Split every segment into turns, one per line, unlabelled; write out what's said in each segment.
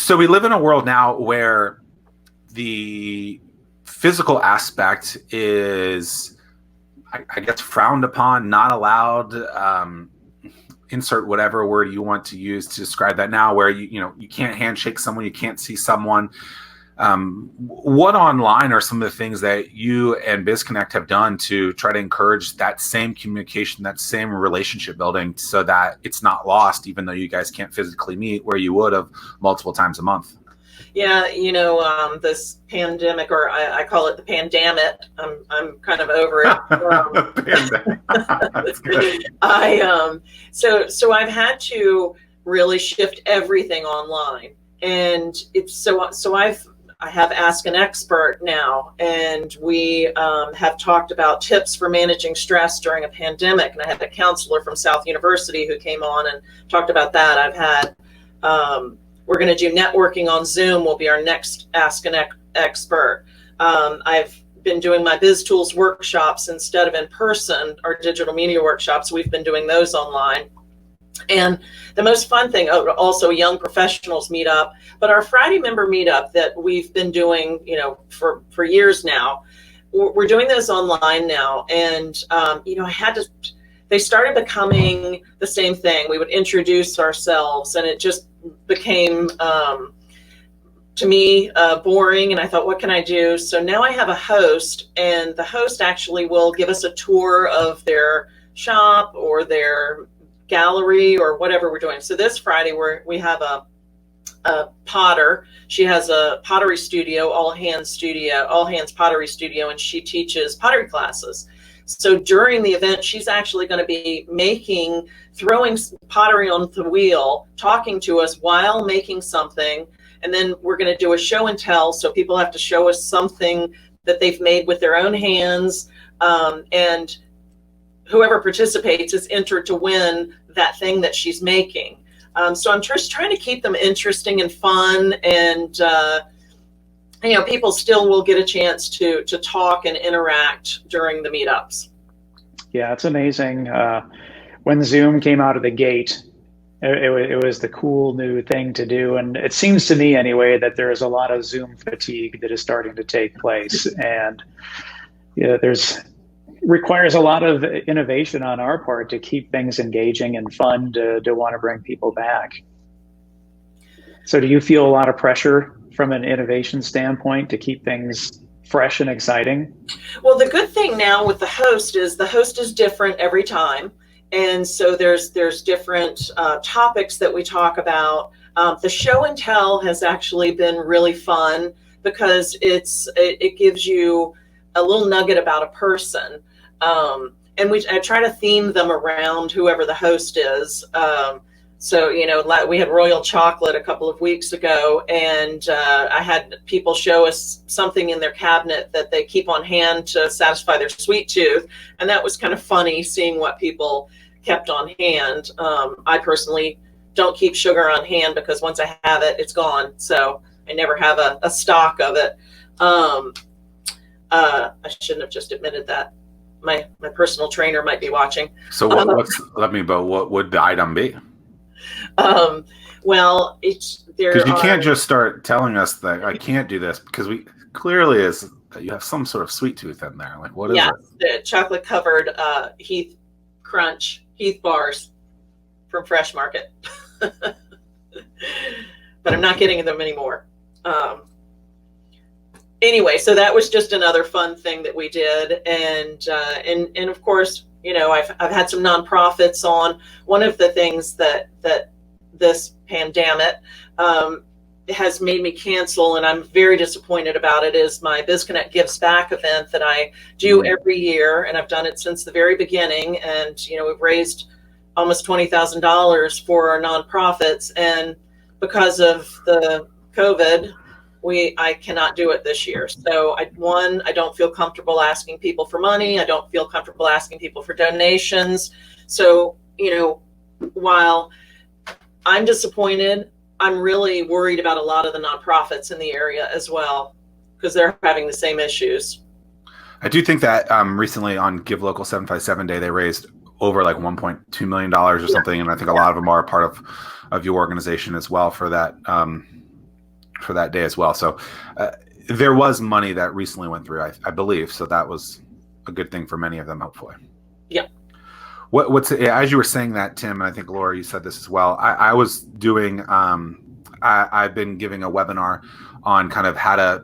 So we live in a world now where the physical aspect is, I guess, frowned upon, not allowed. Insert whatever word you want to use to describe that now, where you can't handshake someone, you can't see someone. What online are some of the things that you and BizConnect have done to try to encourage that same communication, that same relationship building, so that it's not lost, even though you guys can't physically meet where you would have multiple times a month?
Yeah, this pandemic, or I call it the pandamit. I'm kind of over it.
That's good.
So I've had to really shift everything online, and I have Ask an Expert now, and we have talked about tips for managing stress during a pandemic. And I had a counselor from South University who came on and talked about that. I've had we're going to do networking on Zoom will be our next Ask an Expert. I've been doing my Biz Tools workshops instead of in person, our digital media workshops. We've been doing those online. And the most fun thing, also young professionals meetup, but our Friday member meetup that we've been doing, for years now, we're doing those online now. And, they started becoming the same thing. We would introduce ourselves, and it just became, to me, boring. And I thought, what can I do? So now I have a host, and the host actually will give us a tour of their shop or their gallery or whatever we're doing. So this Friday we have a potter. She has a pottery studio, all hands pottery studio, and she teaches pottery classes. So during the event, she's actually going to be throwing pottery on the wheel, talking to us while making something. And then we're going to do a show and tell. So people have to show us something that they've made with their own hands. And whoever participates is entered to win that thing that she's making. So I'm just trying to keep them interesting and fun, and people still will get a chance to talk and interact during the meetups.
Yeah, it's amazing. When Zoom came out of the gate, it was the cool new thing to do, and it seems to me anyway that there is a lot of Zoom fatigue that is starting to take place, and requires a lot of innovation on our part to keep things engaging and fun, to want to bring people back. So do you feel a lot of pressure from an innovation standpoint to keep things fresh and exciting?
Well, the good thing now with the host is different every time. And so there's different topics that we talk about. The show and tell has actually been really fun because it gives you a little nugget about a person. And I try to theme them around whoever the host is. So, we had royal chocolate a couple of weeks ago, and I had people show us something in their cabinet that they keep on hand to satisfy their sweet tooth. And that was kind of funny seeing what people kept on hand. I personally don't keep sugar on hand because once I have it, it's gone. So I never have a stock of it. I shouldn't have just admitted that. My personal trainer might be watching.
So what would the item be?
Well, because
you can't just start telling us that I can't do this, because we clearly is that you have some sort of sweet tooth in there. Like, what is it?
Yeah, the chocolate covered Heath bars from Fresh Market. But I'm not getting them anymore. Anyway, so that was just another fun thing that we did, and of course, I've had some nonprofits on. One of the things that this pandemic has made me cancel, and I'm very disappointed about it, is my BizConnect Gives Back event that I do every year, and I've done it since the very beginning. And we've raised almost $20,000 for our nonprofits, and because of the COVID, I cannot do it this year. So I don't feel comfortable asking people for money. I don't feel comfortable asking people for donations. So, while I'm disappointed, I'm really worried about a lot of the nonprofits in the area as well, because they're having the same issues.
I do think that recently on Give Local 757 Day, they raised over like $1.2 million or something. And I think a lot of them are a part of your organization as well for that. for that day as well. So there was money that recently went through, I believe. So that was a good thing for many of them, hopefully.
Yeah.
What's as you were saying that, Tim, and I think Laura, you said this as well. I was doing. I've been giving a webinar on kind of how to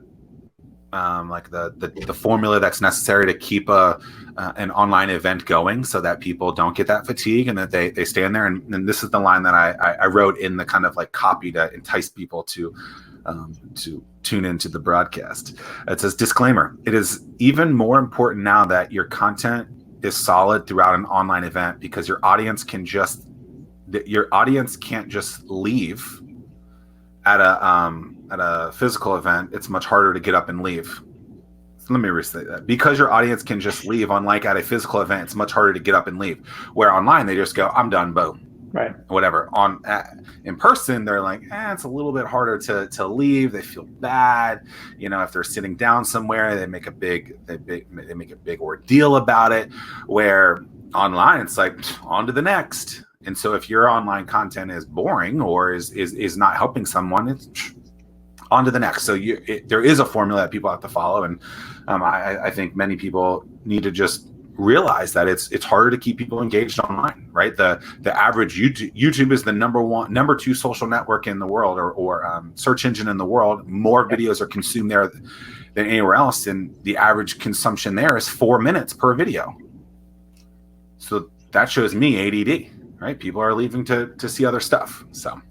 like the formula that's necessary to keep an online event going, so that people don't get that fatigue and that they stay in there. And this is the line that I wrote in the kind of like copy to entice people to tune into the broadcast. It says, disclaimer: it is even more important now that your content is solid throughout an online event, because your audience can't just leave at a physical event. It's much harder to get up and leave. So let me restate that. Because your audience can just leave, unlike at a physical event, it's much harder to get up and leave. Where online, they just go, I'm done, boom.
Right.
Whatever. In person, they're like, it's a little bit harder to leave. They feel bad. You know, if they're sitting down somewhere, they make a big ordeal about it. Where online, it's like, on to the next. And so if your online content is boring or is not helping someone, it's on to the next. So there is a formula that people have to follow. And I think many people need to just realize that it's harder to keep people engaged online, right? The average YouTube is the number two social network in the world, or search engine in the world. More videos are consumed there than anywhere else. And the average consumption there is 4 minutes per video. So that shows me ADD. Right, people are leaving to see other stuff. So